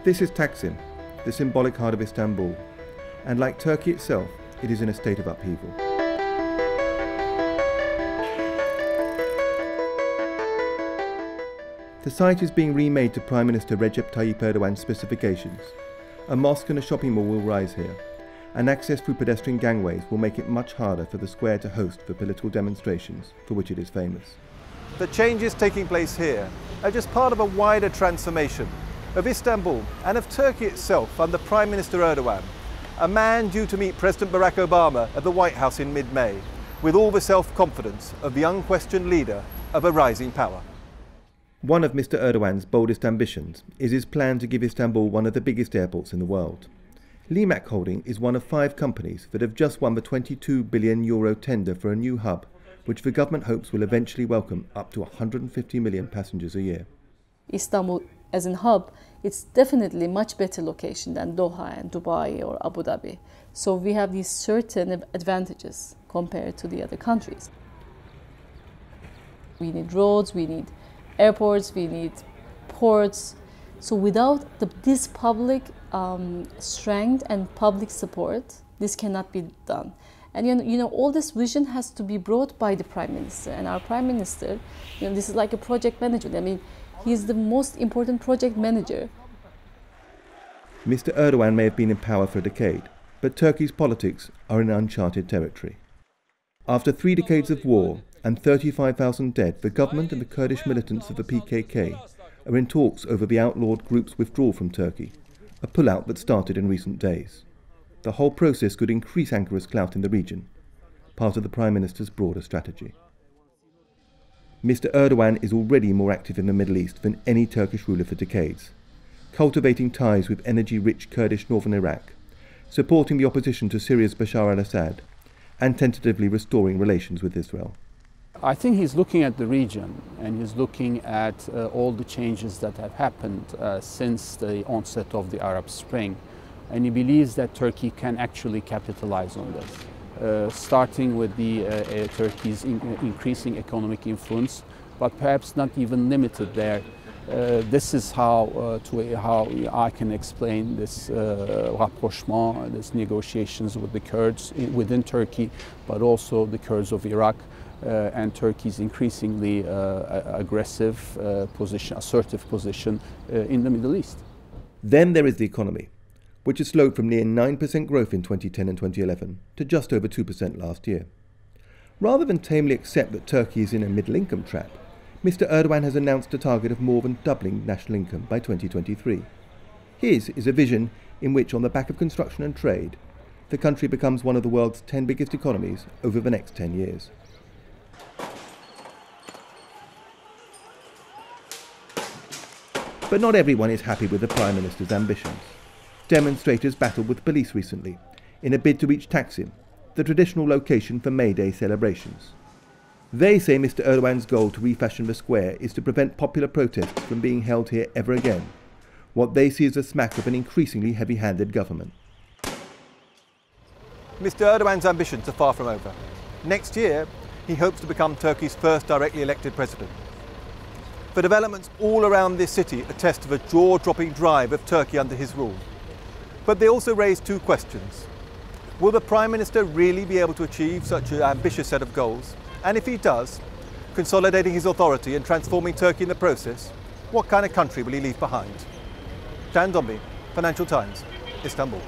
This is Taksim, the symbolic heart of Istanbul, and like Turkey itself, it is in a state of upheaval. The site is being remade to Prime Minister Recep Tayyip Erdogan's specifications. A mosque and a shopping mall will rise here, and access through pedestrian gangways will make it much harder for the square to host the political demonstrations for which it is famous. The changes taking place here are just part of a wider transformation of Istanbul and of Turkey itself under Prime Minister Erdogan, a man due to meet President Barack Obama at the White House in mid-May, with all the self-confidence of the unquestioned leader of a rising power. One of Mr. Erdogan's boldest ambitions is his plan to give Istanbul one of the biggest airports in the world. Limak Holding is one of 5 companies that have just won the €22 billion tender for a new hub, which the government hopes will eventually welcome up to 150 million passengers a year. Istanbul as a hub, it's definitely much better location than Doha and Dubai or Abu Dhabi. So we have these certain advantages compared to the other countries. We need roads, we need airports, we need ports. So without this public strength and public support, this cannot be done. And you know, all this vision has to be brought by the Prime Minister. And our Prime Minister, this is like a project manager. I mean, he's the most important project manager. Mr. Erdogan may have been in power for a decade, but Turkey's politics are in uncharted territory. After 3 decades of war and 35,000 dead, the government and the Kurdish militants of the PKK are in talks over the outlawed group's withdrawal from Turkey, a pullout that started in recent days. The whole process could increase Ankara's clout in the region, part of the Prime Minister's broader strategy. Mr. Erdogan is already more active in the Middle East than any Turkish ruler for decades, cultivating ties with energy-rich Kurdish northern Iraq, supporting the opposition to Syria's Bashar al-Assad, and tentatively restoring relations with Israel. I think he's looking at the region and he's looking at all the changes that have happened since the onset of the Arab Spring. And he believes that Turkey can actually capitalize on this, starting with Turkey's increasing economic influence, but perhaps not even limited there. This is how I can explain this rapprochement, these negotiations with the Kurds within Turkey, but also the Kurds of Iraq. And Turkey's increasingly aggressive position, assertive position in the Middle East. Then there is the economy, which has slowed from near 9% growth in 2010 and 2011 to just over 2% last year. Rather than tamely accept that Turkey is in a middle-income trap, Mr. Erdogan has announced a target of more than doubling national income by 2023. His is a vision in which, on the back of construction and trade, the country becomes one of the world's 10 biggest economies over the next 10 years. But not everyone is happy with the Prime Minister's ambitions. Demonstrators battled with police recently in a bid to reach Taksim, the traditional location for May Day celebrations. They say Mr. Erdogan's goal to refashion the square is to prevent popular protests from being held here ever again, what they see as a smack of an increasingly heavy-handed government. Mr. Erdogan's ambitions are far from over. Next year, he hopes to become Turkey's first directly elected president. The developments all around this city attest to the jaw-dropping drive of Turkey under his rule. But they also raise 2 questions. Will the Prime Minister really be able to achieve such an ambitious set of goals? And if he does, consolidating his authority and transforming Turkey in the process, what kind of country will he leave behind? Daniel Dombey, Financial Times, Istanbul.